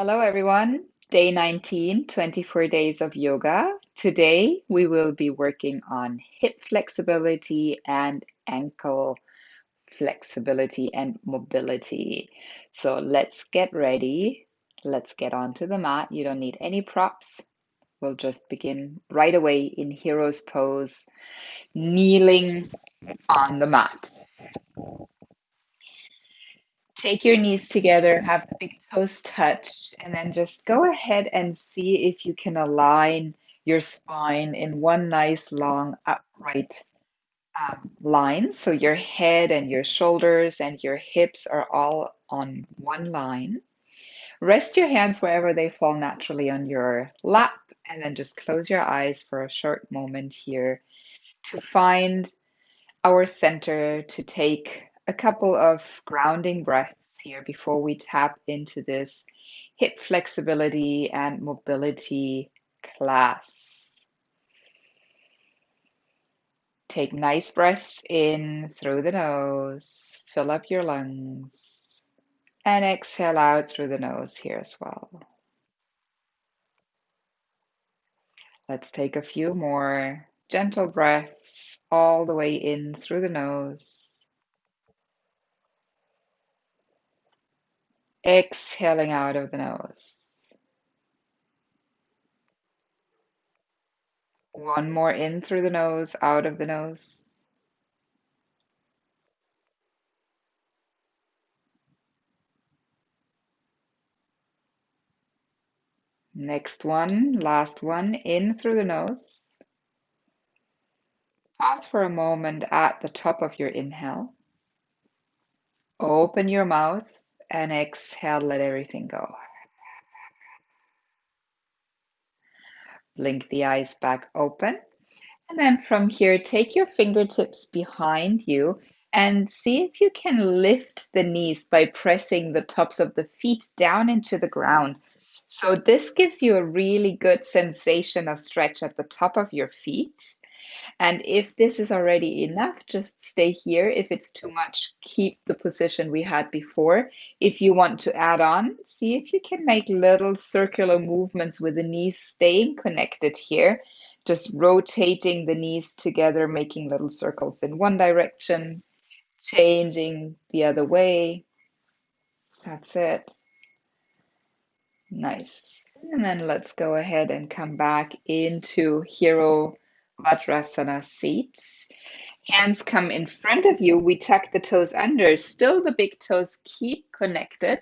Hello, everyone. Day 19, 24 days of yoga. Today, we will be working on hip flexibility and ankle flexibility and mobility. So let's get ready. Let's get onto the mat. You don't need any props. We'll just begin right away in hero's pose, kneeling on the mat. Take your knees together, have the big toes touched, and then just go ahead and see if you can align your spine in one nice long upright line. So your head and your shoulders and your hips are all on one line. Rest your hands wherever they fall naturally on your lap, and then just close your eyes for a short moment here to find our center, to take a couple of grounding breaths here before we tap into this hip flexibility and mobility class. Take nice breaths in through the nose, fill up your lungs, and exhale out through the nose here as well. Let's take a few more gentle breaths all the way in through the nose. Exhaling out of the nose. One more in through the nose, out of the nose. Next one, last one, in through the nose. Pause for a moment at the top of your inhale. Open your mouth and exhale, let everything go. Blink the eyes back open. And then from here, take your fingertips behind you and see if you can lift the knees by pressing the tops of the feet down into the ground. So this gives you a really good sensation of stretch at the top of your feet. And if this is already enough, just stay here. If it's too much, keep the position we had before. If you want to add on, see if you can make little circular movements with the knees staying connected here. Just rotating the knees together, making little circles in one direction, changing the other way. That's it. Nice. And then let's go ahead and come back into Hero Vajrasana seat. Hands come in front of you. We tuck the toes under. Still, the big toes keep connected.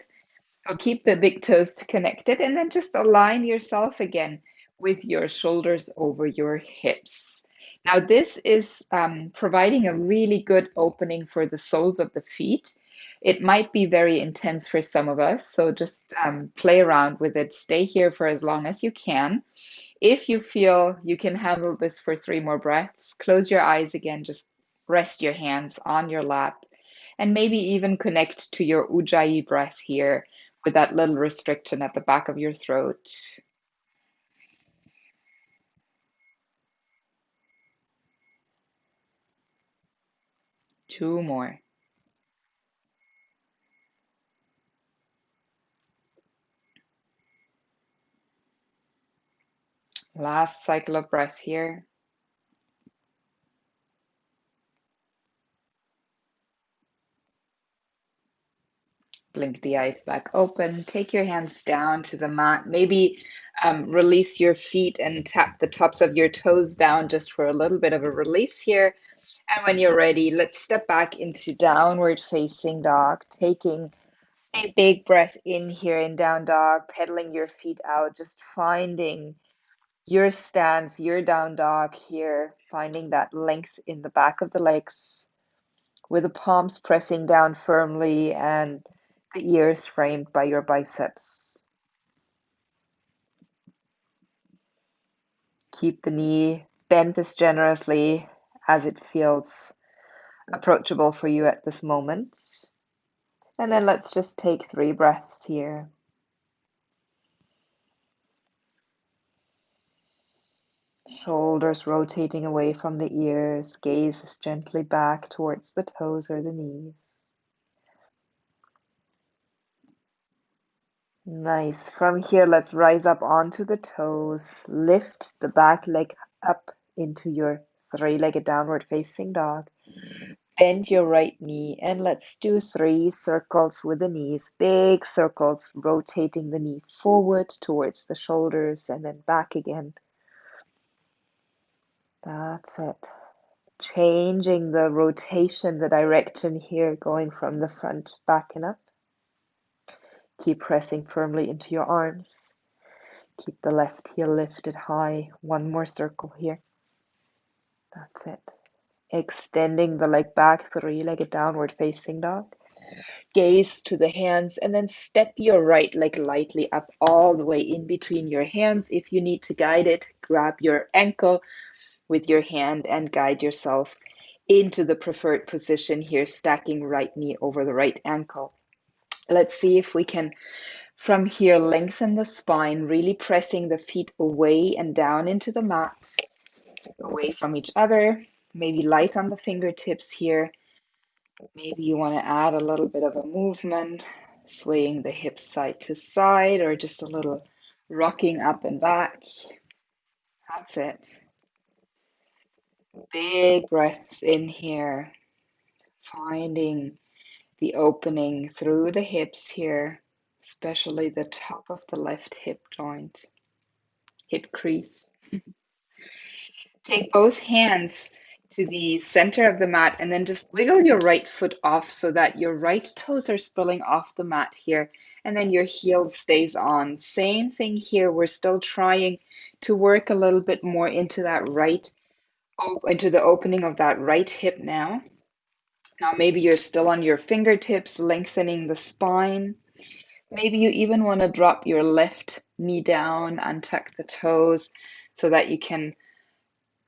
So keep the big toes connected and then just align yourself again with your shoulders over your hips. Now, this is providing a really good opening for the soles of the feet. It might be very intense for some of us, so just play around with it. Stay here for as long as you can. If you feel you can handle this for 3 more breaths, close your eyes again, just rest your hands on your lap, and maybe even connect to your Ujjayi breath here with that little restriction at the back of your throat. Two more. Last cycle of breath here. Blink the eyes back open. Take your hands down to the mat. Maybe release your feet and tap the tops of your toes down just for a little bit of a release here. And when you're ready, let's step back into downward facing dog, taking a big breath in here in down dog, pedaling your feet out, just finding your stance, your down dog here, finding that length in the back of the legs with the palms pressing down firmly and the ears framed by your biceps. Keep the knee bent as generously as it feels approachable for you at this moment. And then let's just take 3 breaths here. Shoulders rotating away from the ears, gaze gently back towards the toes or the knees. Nice. From here, let's rise up onto the toes. Lift the back leg up into your three-legged downward facing dog. Bend your right knee and let's do 3 circles with the knees. Big circles, rotating the knee forward towards the shoulders and then back again. That's it. Changing the rotation, the direction here, going from the front back and up. Keep pressing firmly into your arms. Keep the left heel lifted high. One more circle here. That's it. Extending the leg back, three-legged downward facing dog. Gaze to the hands and then step your right leg lightly up all the way in between your hands. If you need to guide it, grab your ankle with your hand and guide yourself into the preferred position here, stacking right knee over the right ankle. Let's see if we can, from here, lengthen the spine, really pressing the feet away and down into the mat, away from each other. Maybe light on the fingertips here. Maybe you want to add a little bit of a movement, swaying the hips side to side, or just a little rocking up and back. That's it. Big breaths in here, finding the opening through the hips here, especially the top of the left hip joint, hip crease. Take both hands to the center of the mat and then just wiggle your right foot off so that your right toes are spilling off the mat here, and then your heel stays on. Same thing here. We're still trying to work a little bit more into that right, into the opening of that right hip now. Now maybe you're still on your fingertips, lengthening the spine. Maybe you even want to drop your left knee down and tuck the toes so that you can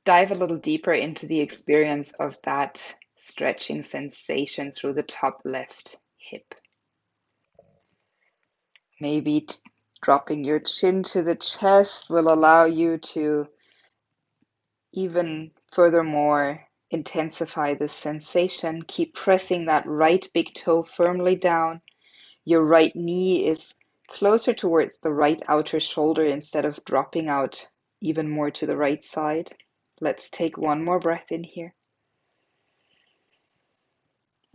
dive a little deeper into the experience of that stretching sensation through the top left hip. Maybe dropping your chin to the chest will allow you to even furthermore intensify this sensation. Keep pressing that right big toe firmly down. Your right knee is closer towards the right outer shoulder instead of dropping out even more to the right side. Let's take one more breath in here.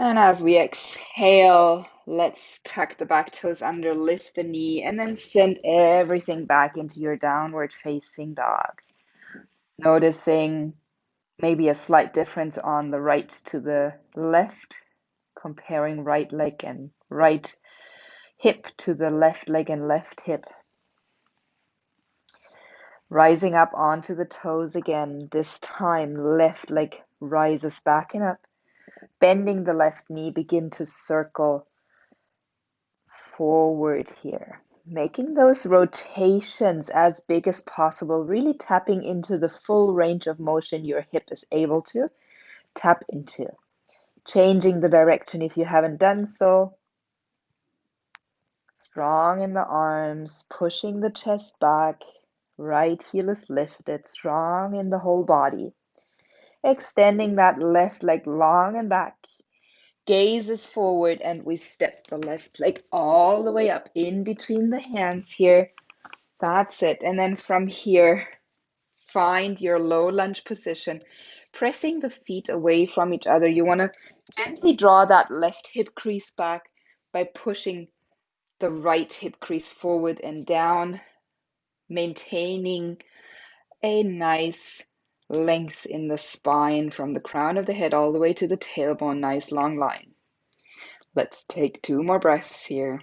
And as we exhale, let's tuck the back toes under, lift the knee, and then send everything back into your downward facing dog. Noticing maybe a slight difference on the right to the left, comparing right leg and right hip to the left leg and left hip. Rising up onto the toes again. This time, left leg rises back and up. Bending the left knee, begin to circle forward here. Making those rotations as big as possible, really tapping into the full range of motion your hip is able to tap into. Changing the direction if you haven't done so. Strong in the arms, pushing the chest back. Right heel is lifted, strong in the whole body. Extending that left leg long and back. Gaze is forward and we step the left leg all the way up in between the hands here. That's it. And then from here, find your low lunge position, pressing the feet away from each other. You want to gently draw that left hip crease back by pushing the right hip crease forward and down, maintaining a nice length in the spine from the crown of the head all the way to the tailbone, nice long line. Let's take 2 more breaths here.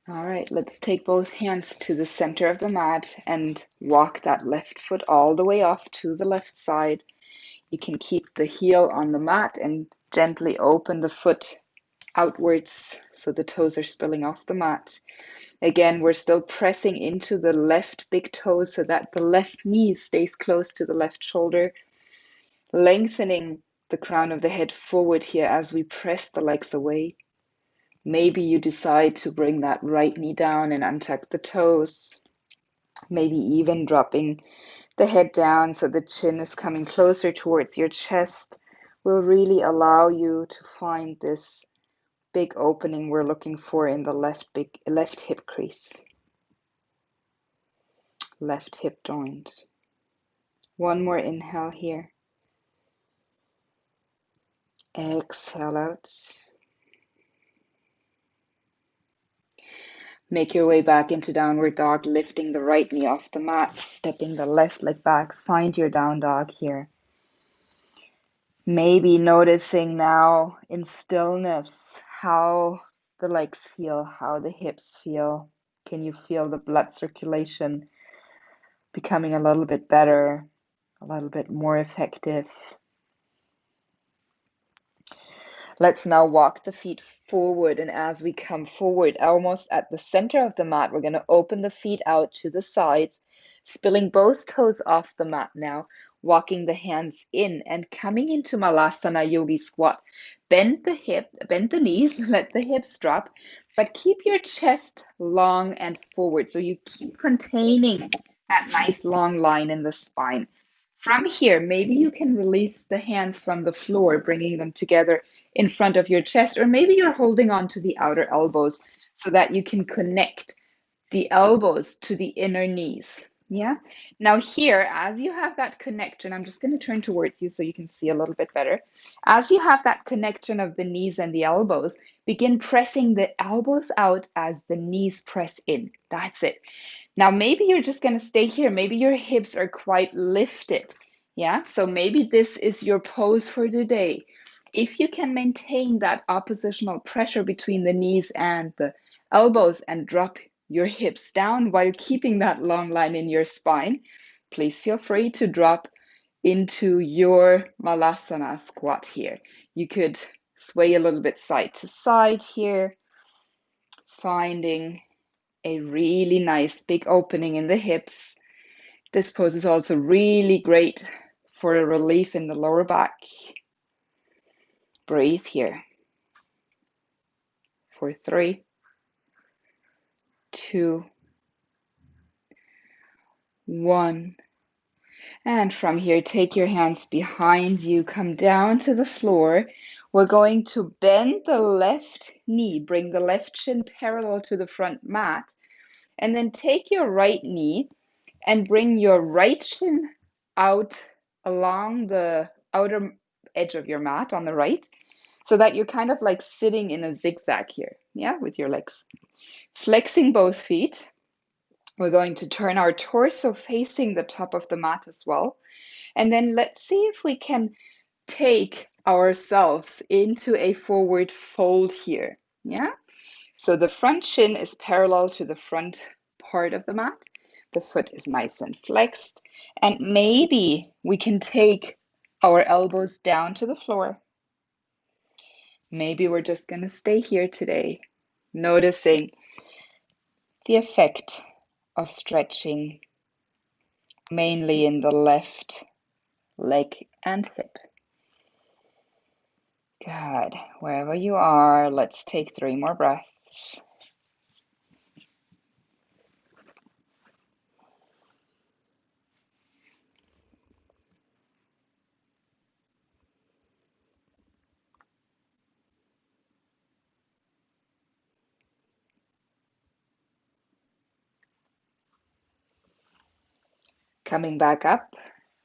All right, let's take both hands to the center of the mat and walk that left foot all the way off to the left side. You can keep the heel on the mat and gently open the foot outwards so the toes are spilling off the mat. Again, we're still pressing into the left big toe so that the left knee stays close to the left shoulder, lengthening the crown of the head forward here as we press the legs away. Maybe you decide to bring that right knee down and untuck the toes. Maybe even dropping the head down so the chin is coming closer towards your chest will really allow you to find this big opening we're looking for in the left hip crease, left hip joint. One more inhale here. Exhale out. Make your way back into downward dog, lifting the right knee off the mat, stepping the left leg back. Find your down dog here. Maybe noticing now in stillness how the legs feel, how the hips feel. Can you feel the blood circulation becoming a little bit better, a little bit more effective? Let's now walk the feet forward, and as we come forward, almost at the center of the mat, we're going to open the feet out to the sides, spilling both toes off the mat now, walking the hands in and coming into Malasana Yogi Squat. Bend the knees, let the hips drop, but keep your chest long and forward, so you keep containing that nice long line in the spine. From here, maybe you can release the hands from the floor, bringing them together in front of your chest, or maybe you're holding on to the outer elbows so that you can connect the elbows to the inner knees. Yeah. Now here, as you have that connection, I'm just going to turn towards you so you can see a little bit better. As you have that connection of the knees and the elbows, begin pressing the elbows out as the knees press in. That's it. Now, maybe you're just going to stay here. Maybe your hips are quite lifted. Yeah. So maybe this is your pose for today. If you can maintain that oppositional pressure between the knees and the elbows and drop your hips down while keeping that long line in your spine, please feel free to drop into your Malasana squat here. You could sway a little bit side to side here, finding a really nice big opening in the hips. This pose is also really great for a relief in the lower back. Breathe here for 3, 2, 1. And from here, take your hands behind you, come down to the floor. We're going to bend the left knee, bring the left shin parallel to the front mat, and then take your right knee and bring your right shin out along the outer edge of your mat on the right, so that you're kind of like sitting in a zigzag here, yeah, with your legs. Flexing both feet. We're going to turn our torso facing the top of the mat as well. And then let's see if we can take ourselves into a forward fold here. Yeah. So the front shin is parallel to the front part of the mat. The foot is nice and flexed. And maybe we can take our elbows down to the floor. Maybe we're just going to stay here today, noticing the effect of stretching mainly in the left leg and hip. Good. Wherever you are, let's take 3 more breaths. Coming back up,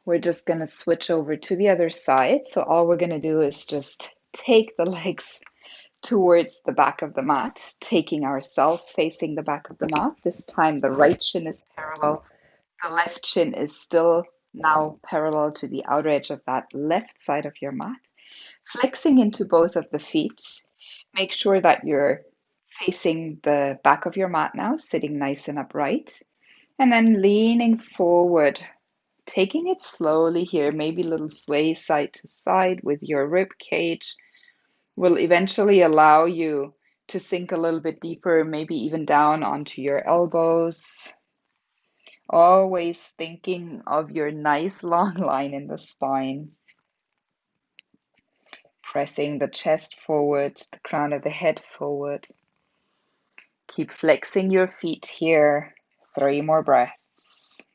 we're just going to switch over to the other side. So all we're going to do is just take the legs towards the back of the mat, taking ourselves facing the back of the mat. This time the right shin is parallel. The left shin is still now parallel to the outer edge of that left side of your mat. Flexing into both of the feet. Make sure that you're facing the back of your mat now, sitting nice and upright. And then leaning forward, taking it slowly here, maybe a little sway side to side with your rib cage will eventually allow you to sink a little bit deeper, maybe even down onto your elbows. Always thinking of your nice long line in the spine. Pressing the chest forward, the crown of the head forward. Keep flexing your feet here. 3 more breaths.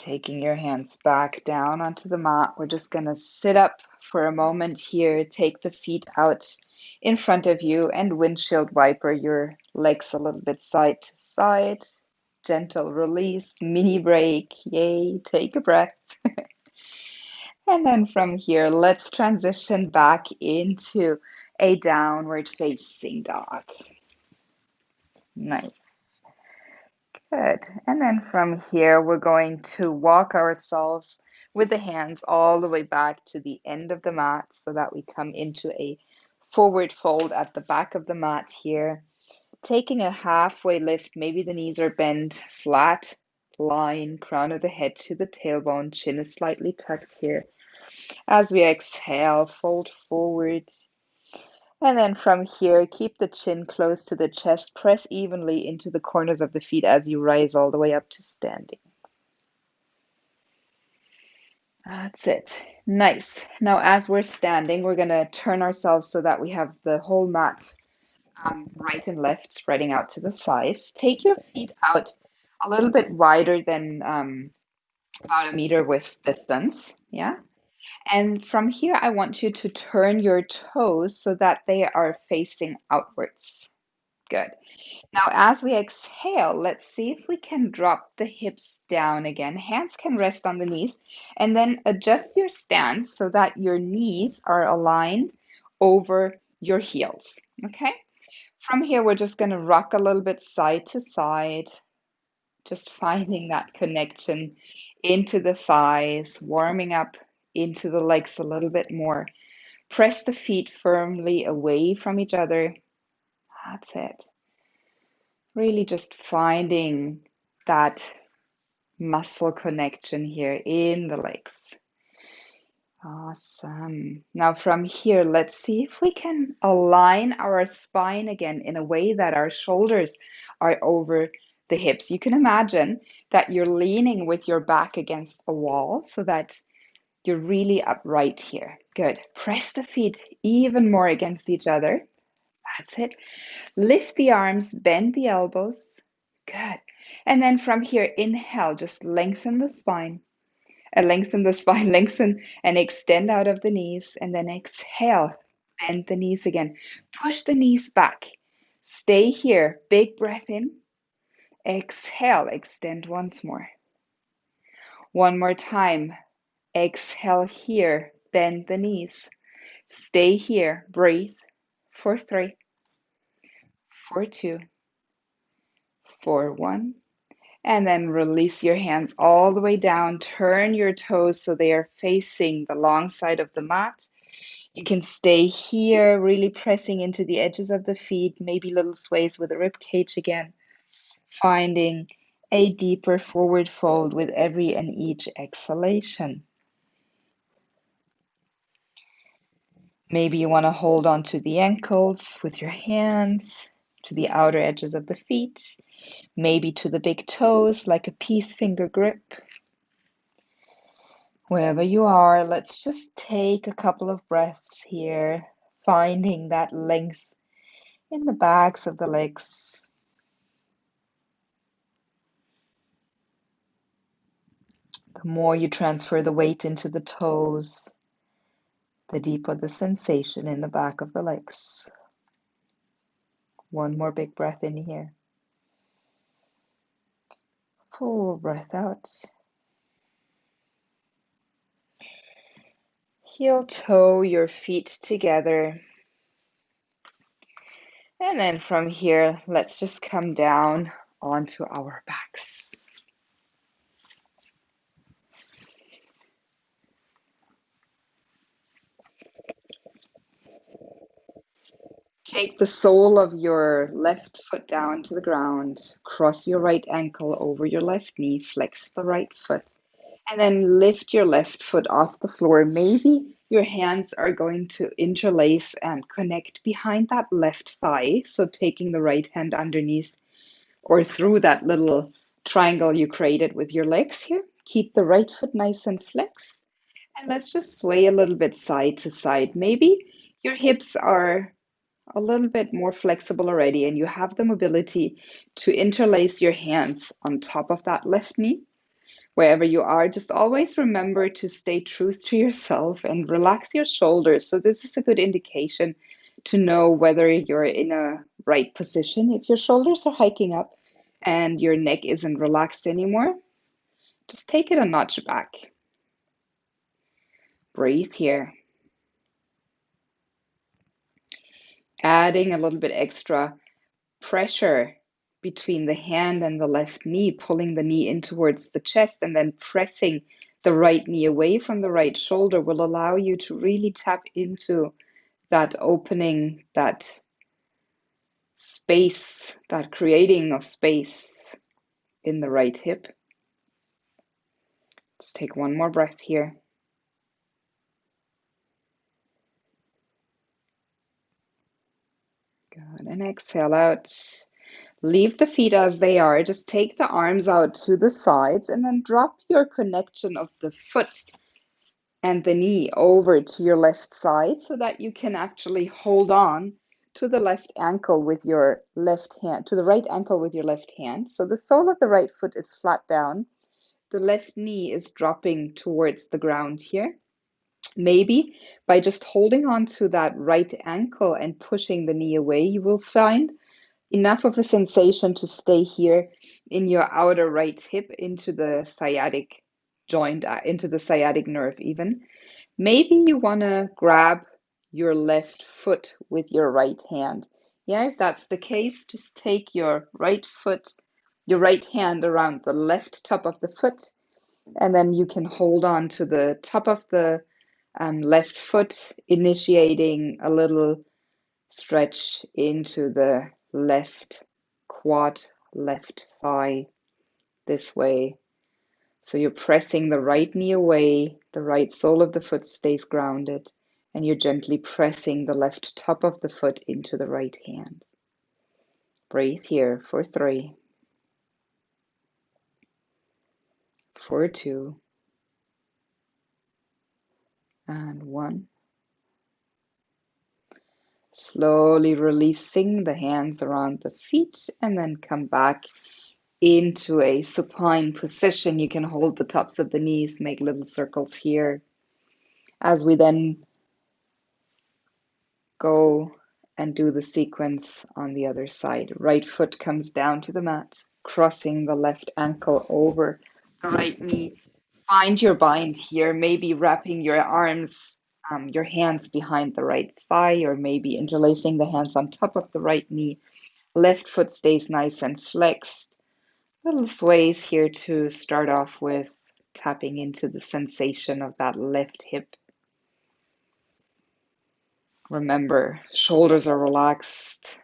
taking your hands back down onto the mat. We're just going to sit up for a moment here. Take the feet out in front of you and windshield wiper your legs a little bit side to side. Gentle release, mini break. Yay, take a breath. And then from here, let's transition back into a downward facing dog. Nice. Good. And then from here, we're going to walk ourselves with the hands all the way back to the end of the mat so that we come into a forward fold at the back of the mat here. Taking a halfway lift, maybe the knees are bent, flat line, crown of the head to the tailbone, chin is slightly tucked here. As we exhale, fold forward. And then from here, keep the chin close to the chest, press evenly into the corners of the feet as you rise all the way up to standing. That's it. Nice. Now, as we're standing, we're going to turn ourselves so that we have the whole mat right and left spreading out to the sides. Take your feet out a little bit wider than about a meter width distance. Yeah. And from here, I want you to turn your toes so that they are facing outwards. Good. Now, as we exhale, let's see if we can drop the hips down again. Hands can rest on the knees, and then adjust your stance so that your knees are aligned over your heels. Okay? From here, we're just going to rock a little bit side to side, just finding that connection into the thighs, warming up into the legs a little bit more. Press the feet firmly away from each other. That's it. Really just finding that muscle connection here in the legs. Awesome. Now from here, let's see if we can align our spine again in a way that our shoulders are over the hips. You can imagine that you're leaning with your back against a wall so that you're really upright here. Good. Press the feet even more against each other. That's it. Lift the arms, bend the elbows. Good. And then from here, inhale, just lengthen the spine. Lengthen the spine, lengthen and extend out of the knees. And then exhale, bend the knees again. Push the knees back. Stay here. Big breath in. Exhale, extend once more. One more time. Exhale here, bend the knees. Stay here, breathe for 3, for 2, for 1. And then release your hands all the way down. Turn your toes so they are facing the long side of the mat. You can stay here, really pressing into the edges of the feet, maybe little sways with the rib cage again. Finding a deeper forward fold with every and each exhalation. Maybe you want to hold on to the ankles with your hands, to the outer edges of the feet, maybe to the big toes like a peace finger grip. Wherever you are, let's just take a couple of breaths here, finding that length in the backs of the legs. The more you transfer the weight into the toes, the deeper the sensation in the back of the legs. One more big breath in here. Full breath out. Heel toe your feet together. And then from here, let's just come down onto our backs. Take the sole of your left foot down to the ground. Cross your right ankle over your left knee. Flex the right foot. And then lift your left foot off the floor. Maybe your hands are going to interlace and connect behind that left thigh. So taking the right hand underneath or through that little triangle you created with your legs here. Keep the right foot nice and flexed. And let's just sway a little bit side to side. Maybe your hips are a little bit more flexible already and you have the mobility to interlace your hands on top of that left knee. Wherever you are, just always remember to stay true to yourself and relax your shoulders. So this is a good indication to know whether you're in a right position. If your shoulders are hiking up and your neck isn't relaxed anymore, just take it a notch back. Breathe here. Adding a little bit extra pressure between the hand and the left knee, pulling the knee in towards the chest and then pressing the right knee away from the right shoulder will allow you to really tap into that opening, that space, that creating of space in the right hip. Let's take one more breath here. Good, and exhale out. Leave the feet as they are. Just take the arms out to the sides and then drop your connection of the foot and the knee over to your left side so that you can actually hold on to the left ankle with your left hand, to the right ankle with your left hand. So the sole of the right foot is flat down. The left knee is dropping towards the ground here. Maybe by just holding on to that right ankle and pushing the knee away, you will find enough of a sensation to stay here in your outer right hip into the sciatic joint, into the sciatic nerve even. Maybe you want to grab your left foot with your right hand. Yeah, if that's the case, just take your right foot, your right hand around the left top of the foot, and then you can hold on to the top of the left foot, initiating a little stretch into the left quad, left thigh this way. So you're pressing the right knee away, the right sole of the foot stays grounded, and you're gently pressing the left top of the foot into the right hand. Breathe here for 3, for 2, and 1. Slowly releasing the hands around the feet and then come back into a supine position. You can hold the tops of the knees, make little circles here. As we then go and do the sequence on the other side. Right foot comes down to the mat, crossing the left ankle over the right knee. Find your bind here, maybe wrapping your arms, your hands behind the right thigh, or maybe interlacing the hands on top of the right knee. Left foot stays nice and flexed. Little sways here to start off with, tapping into the sensation of that left hip. Remember, shoulders are relaxed,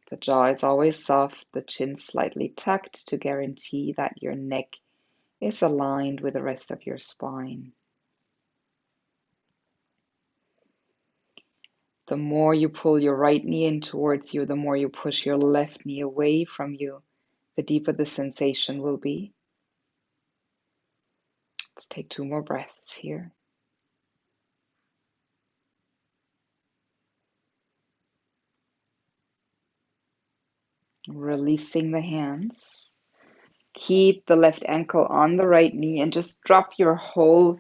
the jaw is always soft, the chin slightly tucked to guarantee that your neck is aligned with the rest of your spine. The more you pull your right knee in towards you, the more you push your left knee away from you, the deeper the sensation will be. Let's take 2 more breaths here. Releasing the hands. Keep the left ankle on the right knee and just drop your whole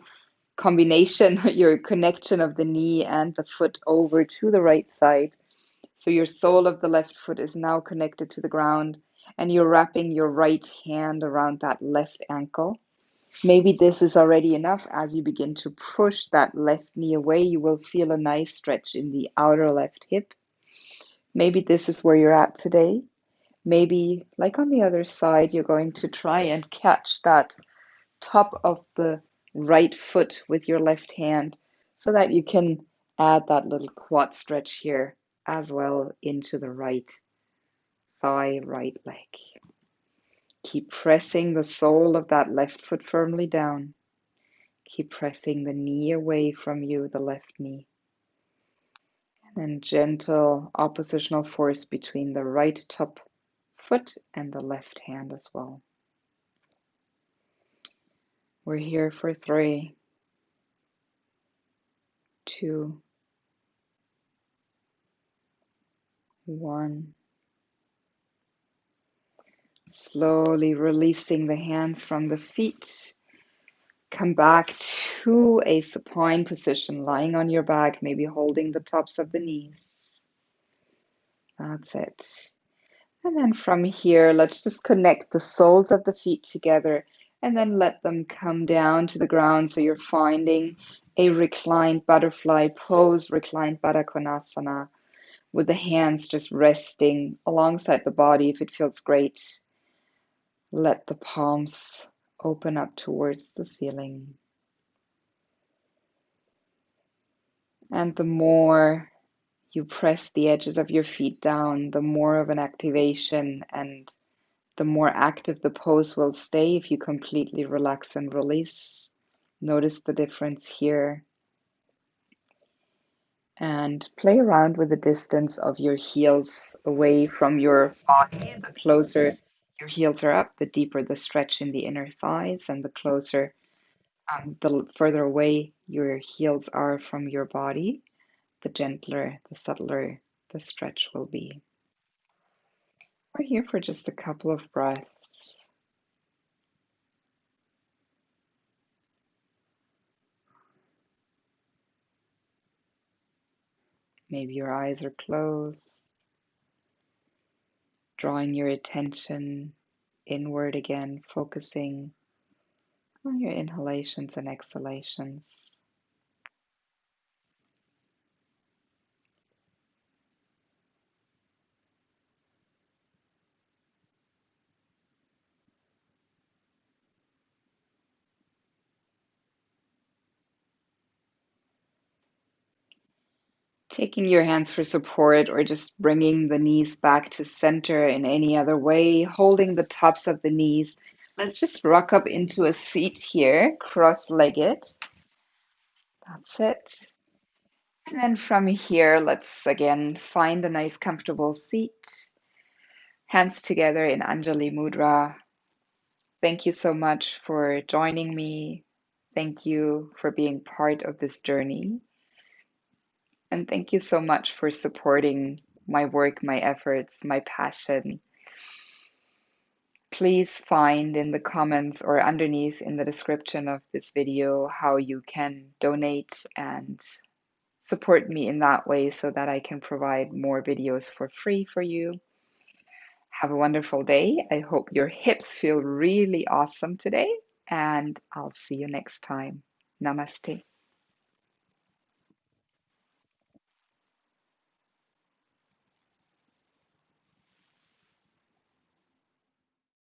combination, your connection of the knee and the foot over to the right side. So your sole of the left foot is now connected to the ground and you're wrapping your right hand around that left ankle. Maybe this is already enough. As you begin to push that left knee away, you will feel a nice stretch in the outer left hip. Maybe this is where you're at today. Maybe, like on the other side, you're going to try and catch that top of the right foot with your left hand so that you can add that little quad stretch here as well into the right thigh, right leg. Keep pressing the sole of that left foot firmly down. Keep pressing the knee away from you, the left knee. And gentle oppositional force between the right top foot and the left hand as well. We're here for 3, 2, 1. Slowly releasing the hands from the feet. come back to a supine position, lying on your back, maybe holding the tops of the knees. That's it. And then from here, let's just connect the soles of the feet together and then let them come down to the ground. So you're finding a reclined butterfly pose, reclined Baddha Konasana, with the hands just resting alongside the body if it feels great. Let the palms open up towards the ceiling. And the more you press the edges of your feet down, the more of an activation and the more active the pose will stay if you completely relax and release. Notice the difference here. And play around with the distance of your heels away from your body. The closer your heels are up, the deeper the stretch in the inner thighs, and the further away your heels are from your body, the gentler, the subtler the stretch will be. We're here for just a couple of breaths. Maybe your eyes are closed, drawing your attention inward again, focusing on your inhalations and exhalations. Taking your hands for support or just bringing the knees back to center in any other way, holding the tops of the knees. Let's just rock up into a seat here, cross-legged. That's it. And then from here, let's again find a nice comfortable seat. Hands together in Anjali Mudra. Thank you so much for joining me. Thank you for being part of this journey. And thank you so much for supporting my work, my efforts, my passion. Please find in the comments or underneath in the description of this video how you can donate and support me in that way so that I can provide more videos for free for you. Have a wonderful day. I hope your hips feel really awesome today, and I'll see you next time. Namaste.